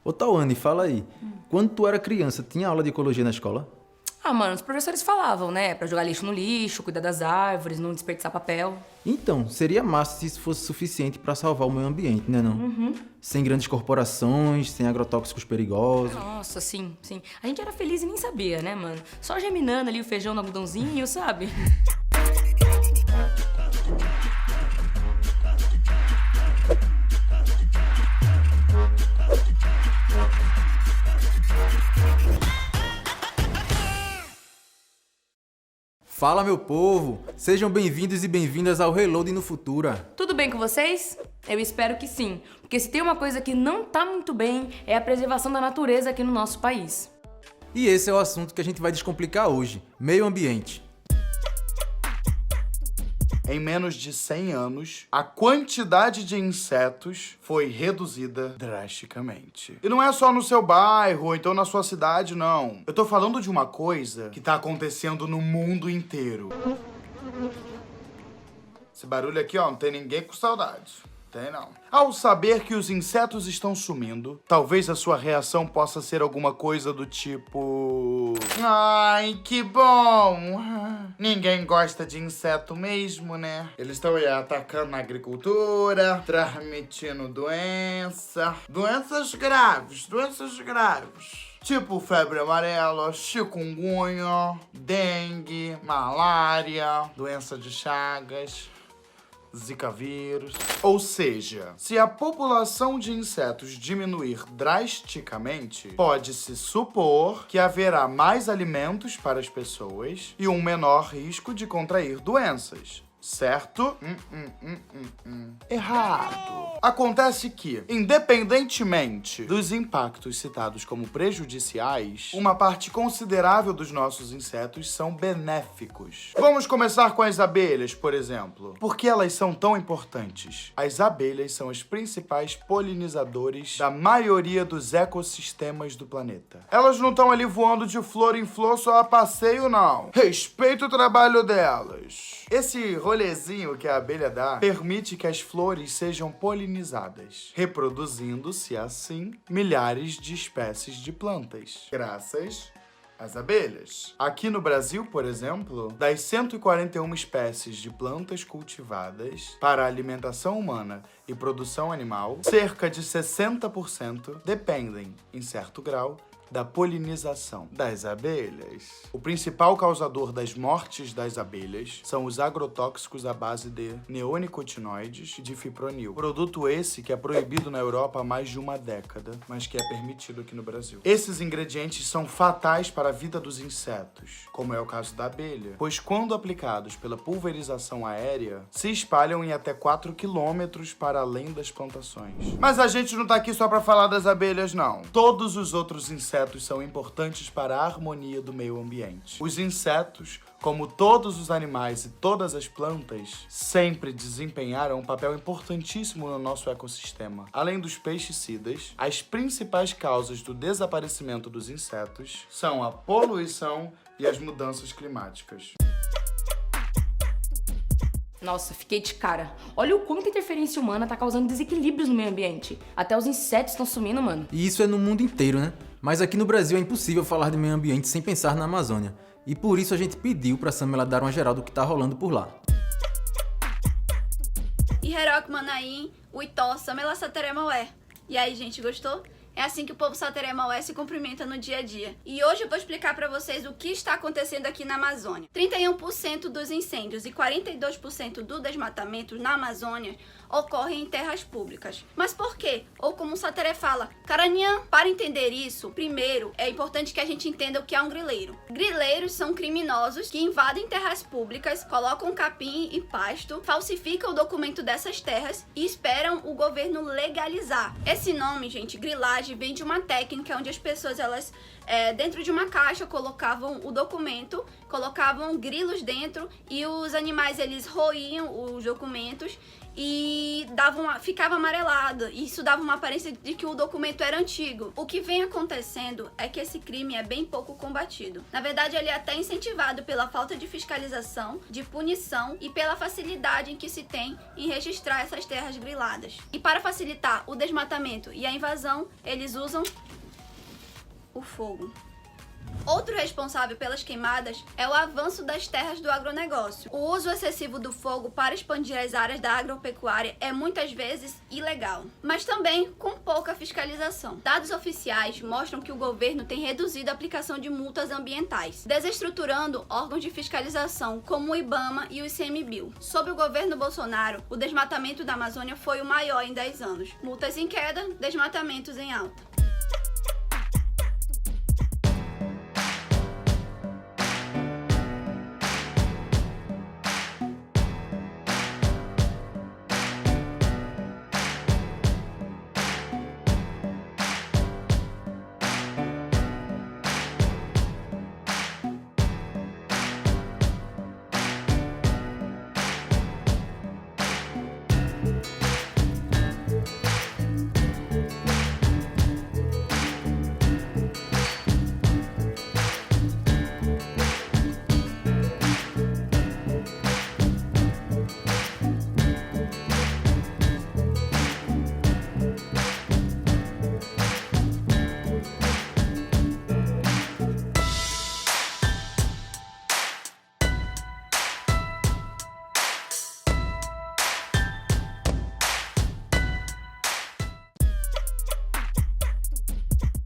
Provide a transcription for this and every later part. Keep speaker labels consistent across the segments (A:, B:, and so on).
A: Ô Tawane, fala aí. Quando tu era criança, tinha aula de ecologia na escola?
B: Ah, mano, os professores falavam, né? Pra jogar lixo no lixo, cuidar das árvores, não desperdiçar papel.
A: Então, seria massa se isso fosse suficiente para salvar o meio ambiente, né não? Sem grandes corporações, sem agrotóxicos perigosos.
B: Nossa, sim, sim. A gente era feliz e nem sabia, né, mano? Só geminando ali o feijão no algodãozinho, sabe?
A: Fala, meu povo! Sejam bem-vindos e bem-vindas ao Reloading no Futura.
B: Tudo bem com vocês? Eu espero que sim. Porque se tem uma coisa que não tá muito bem, é a preservação da natureza aqui no nosso país.
A: E esse é o assunto que a gente vai descomplicar hoje: meio ambiente.
C: Em menos de 100 anos, a quantidade de insetos foi reduzida drasticamente. E não é só no seu bairro ou então na sua cidade, não. Eu tô falando de uma coisa que tá acontecendo no mundo inteiro. Esse barulho aqui, ó, não tem ninguém com saudade. Tem não. Ao saber que os insetos estão sumindo, talvez a sua reação possa ser alguma coisa do tipo... Ai, que bom! Ninguém gosta de inseto mesmo, né? Eles estão aí atacando a agricultura, transmitindo doenças graves. Tipo febre amarela, chikungunya, dengue, malária, doença de Chagas, Zika vírus. Ou seja, se a população de insetos diminuir drasticamente, pode-se supor que haverá mais alimentos para as pessoas e um menor risco de contrair doenças. Certo? Errado. Acontece que, independentemente dos impactos citados como prejudiciais, uma parte considerável dos nossos insetos são benéficos. Vamos começar com as abelhas, por exemplo. Por que elas são tão importantes? As abelhas são os principais polinizadores da maioria dos ecossistemas do planeta. Elas não estão ali voando de flor em flor só a passeio, não. Respeita o trabalho delas. Esse rolezinho que a abelha dá permite que as flores sejam polinizadas, reproduzindo-se assim milhares de espécies de plantas, graças às abelhas. Aqui no Brasil, por exemplo, das 141 espécies de plantas cultivadas para alimentação humana e produção animal, cerca de 60% dependem, em certo grau, da polinização das abelhas. O principal causador das mortes das abelhas são os agrotóxicos à base de neonicotinoides e de fipronil. Produto esse que é proibido na Europa há mais de uma década, mas que é permitido aqui no Brasil. Esses ingredientes são fatais para a vida dos insetos, como é o caso da abelha, pois quando aplicados pela pulverização aérea, se espalham em até 4 quilômetros para além das plantações. Mas a gente não tá aqui só para falar das abelhas, não. Todos os outros insetos são importantes para a harmonia do meio ambiente. Os insetos, como todos os animais e todas as plantas, sempre desempenharam um papel importantíssimo no nosso ecossistema. Além dos pesticidas, as principais causas do desaparecimento dos insetos são a poluição e as mudanças climáticas.
B: Nossa, fiquei de cara. Olha o quanto a interferência humana tá causando desequilíbrios no meio ambiente. Até os insetos estão sumindo, mano.
A: E isso é no mundo inteiro, né? Mas aqui no Brasil é impossível falar de meio ambiente sem pensar na Amazônia. E por isso a gente pediu pra Samela dar uma geral do que tá rolando por lá.
D: Iherok Manaim, Uitó, Samela Sateremaué. E aí, gente, gostou? É assim que o povo Sateremaué se cumprimenta no dia a dia. E hoje eu vou explicar pra vocês o que está acontecendo aqui na Amazônia. 31% dos incêndios e 42% do desmatamento na Amazônia ocorrem em terras públicas. Mas por quê? Ou como o Sateré fala, Caranhã. Para entender isso, primeiro é importante que a gente entenda o que é um grileiro. Grileiros são criminosos que invadem terras públicas, colocam capim e pasto, falsificam o documento dessas terras e esperam o governo legalizar. Esse nome, gente, grilagem, vem de uma técnica onde as pessoas, elas dentro de uma caixa colocavam o documento, colocavam grilos dentro e os animais, eles roíam os documentos e ficava amarelado. E isso dava uma aparência de que o documento era antigo. O que vem acontecendo é que esse crime é bem pouco combatido. Na verdade, ele é até incentivado pela falta de fiscalização, de punição e pela facilidade em que se tem em registrar essas terras griladas. E para facilitar o desmatamento e a invasão, eles usam o fogo. Outro responsável pelas queimadas é o avanço das terras do agronegócio. O uso excessivo do fogo para expandir as áreas da agropecuária é muitas vezes ilegal, mas também com pouca fiscalização. Dados oficiais mostram que o governo tem reduzido a aplicação de multas ambientais, desestruturando órgãos de fiscalização como o IBAMA e o ICMBio. Sob o governo Bolsonaro, o desmatamento da Amazônia foi o maior em 10 anos. Multas em queda, desmatamentos em alta.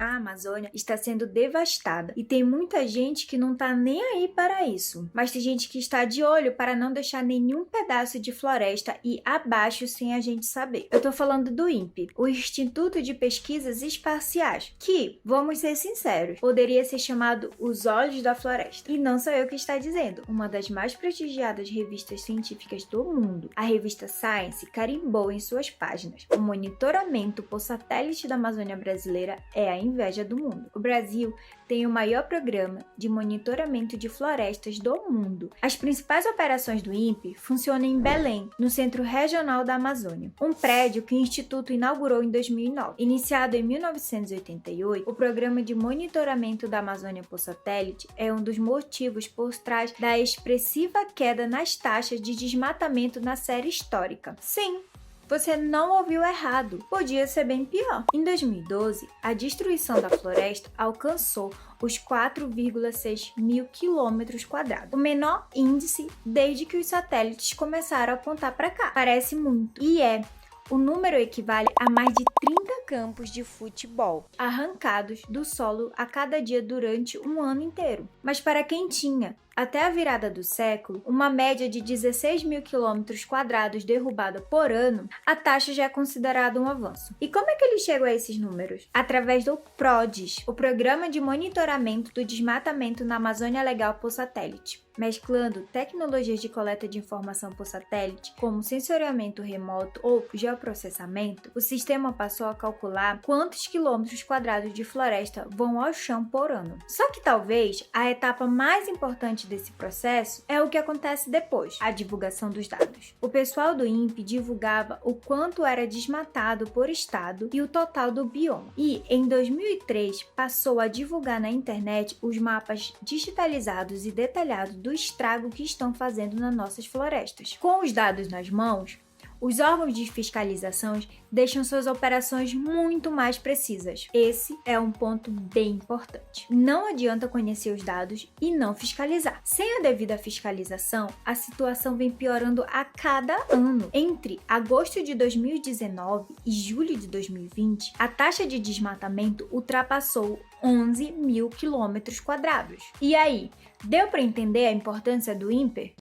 E: A Amazônia está sendo devastada e tem muita gente que não tá nem aí para isso. Mas tem gente que está de olho para não deixar nenhum pedaço de floresta ir abaixo sem a gente saber. Eu tô falando do INPE, o Instituto de Pesquisas Espaciais, que, vamos ser sinceros, poderia ser chamado Os Olhos da Floresta. E não sou eu que está dizendo. Uma das mais prestigiadas revistas científicas do mundo, a revista Science, carimbou em suas páginas: o monitoramento por satélite da Amazônia brasileira é a inveja do mundo. O Brasil tem o maior programa de monitoramento de florestas do mundo. As principais operações do INPE funcionam em Belém, no Centro Regional da Amazônia, um prédio que o Instituto inaugurou em 2009. Iniciado em 1988, o programa de monitoramento da Amazônia por satélite é um dos motivos por trás da expressiva queda nas taxas de desmatamento na série histórica. Sim, você não ouviu errado, podia ser bem pior. Em 2012, a destruição da floresta alcançou os 4,6 mil quilômetros quadrados, o menor índice desde que os satélites começaram a apontar para cá. Parece muito, e é. O número equivale a mais de 30 campos de futebol arrancados do solo a cada dia durante um ano inteiro. Mas para quem tinha, até a virada do século, uma média de 16 mil quilômetros quadrados derrubada por ano, a taxa já é considerada um avanço. E como é que eles chegam a esses números? Através do PRODES, o Programa de Monitoramento do Desmatamento na Amazônia Legal por Satélite. Mesclando tecnologias de coleta de informação por satélite, como sensoriamento remoto ou geoprocessamento, o sistema passou a calcular quantos quilômetros quadrados de floresta vão ao chão por ano. Só que talvez a etapa mais importante desse processo é o que acontece depois, a divulgação dos dados. O pessoal do INPE divulgava o quanto era desmatado por estado e o total do bioma. E, em 2003, passou a divulgar na internet os mapas digitalizados e detalhados do estrago que estão fazendo nas nossas florestas. Com os dados nas mãos, os órgãos de fiscalização deixam suas operações muito mais precisas. Esse é um ponto bem importante. Não adianta conhecer os dados e não fiscalizar. Sem a devida fiscalização, a situação vem piorando a cada ano. Entre agosto de 2019 e julho de 2020, a taxa de desmatamento ultrapassou 11 mil quilômetros quadrados. E aí, deu para entender a importância do INPE?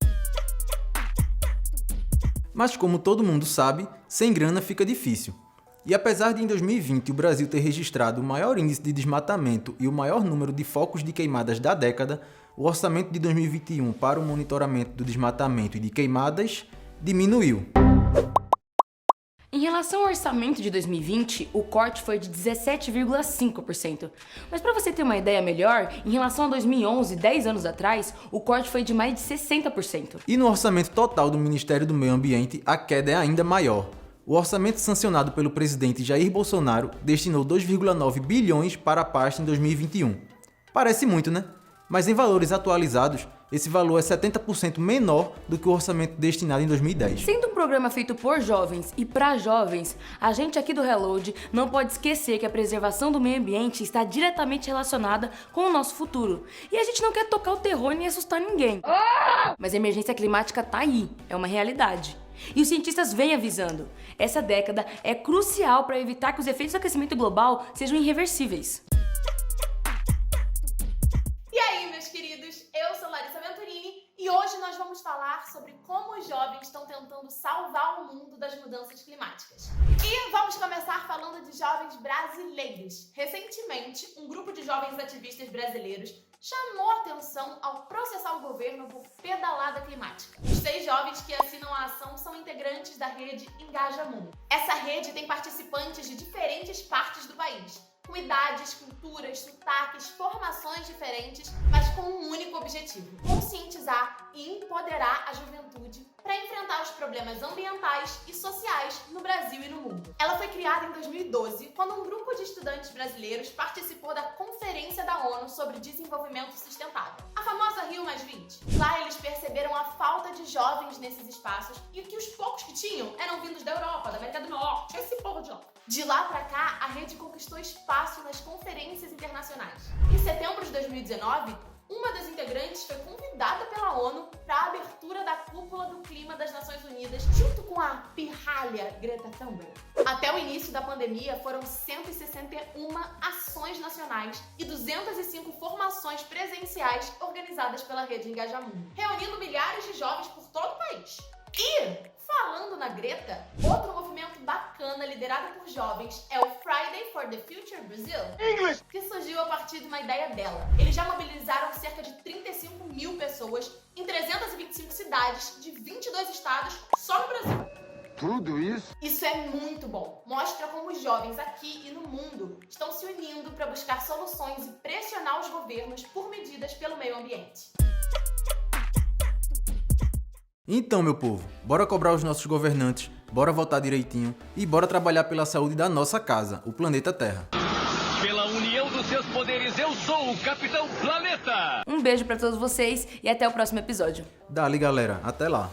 A: Mas como todo mundo sabe, sem grana fica difícil. E apesar de em 2020 o Brasil ter registrado o maior índice de desmatamento e o maior número de focos de queimadas da década, o orçamento de 2021 para o monitoramento do desmatamento e de queimadas diminuiu.
B: Em relação ao orçamento de 2020, o corte foi de 17,5%. Mas para você ter uma ideia melhor, em relação a 2011, 10 anos atrás, o corte foi de mais de 60%.
A: E no orçamento total do Ministério do Meio Ambiente, a queda é ainda maior. O orçamento sancionado pelo presidente Jair Bolsonaro destinou 2,9 bilhões para a pasta em 2021. Parece muito, né? Mas em valores atualizados, esse valor é 70% menor do que o orçamento destinado em 2010.
B: Sendo um programa feito por jovens e para jovens, a gente aqui do Reload não pode esquecer que a preservação do meio ambiente está diretamente relacionada com o nosso futuro. E a gente não quer tocar o terror nem assustar ninguém. Mas a emergência climática tá aí, é uma realidade. E os cientistas vêm avisando. Essa década é crucial para evitar que os efeitos do aquecimento global sejam irreversíveis.
F: E aí, meus queridos, eu sou Larissa Venturini e hoje nós vamos falar sobre como os jovens estão tentando salvar o mundo das mudanças climáticas. E vamos começar falando de jovens brasileiros. Recentemente, um grupo de jovens ativistas brasileiros chamou atenção ao processar o governo por pedalada climática. Os 6 jovens que assinam a ação são integrantes da rede Engaja Mundo. Essa rede tem participantes de diferentes partes do país, com idades, culturas, sotaques, formações diferentes, mas com um único objetivo: conscientizar e empoderar a juventude para enfrentar os problemas ambientais e sociais no Brasil e no mundo. Ela foi criada em 2012, quando um grupo de estudantes brasileiros participou da Conferência da ONU sobre Desenvolvimento Sustentável, a famosa Rio+20. Lá eles perceberam a falta de jovens nesses espaços e que os poucos que tinham eram vindos da Europa, da América do Norte, esse povo de lá. De lá pra cá, a rede conquistou espaço nas conferências internacionais. Em setembro de 2019, uma das integrantes foi convidada pela ONU para a abertura da Cúpula do Clima das Nações Unidas, junto com a pirralha Greta Thunberg. Até o início da pandemia, foram 161 ações nacionais e 205 formações presenciais organizadas pela rede Engaja Mundo, reunindo milhares de jovens por todo o país. E, falando na Greta, outro movimento bacana liderado por jovens é o Friday for the Future Brazil, que surgiu a partir de uma ideia dela. Eles já mobilizaram cerca de 35 mil pessoas em 325 cidades de 22 estados só no Brasil.
G: Tudo isso?
F: Isso é muito bom. Mostra como os jovens aqui e no mundo estão se unindo para buscar soluções e pressionar os governos por medidas pelo meio ambiente.
A: Então, meu povo, bora cobrar os nossos governantes, bora votar direitinho e bora trabalhar pela saúde da nossa casa, o planeta Terra.
H: Pela união dos seus poderes, eu sou o Capitão Planeta!
B: Um beijo para todos vocês e até o próximo episódio.
A: Dali, galera, até lá.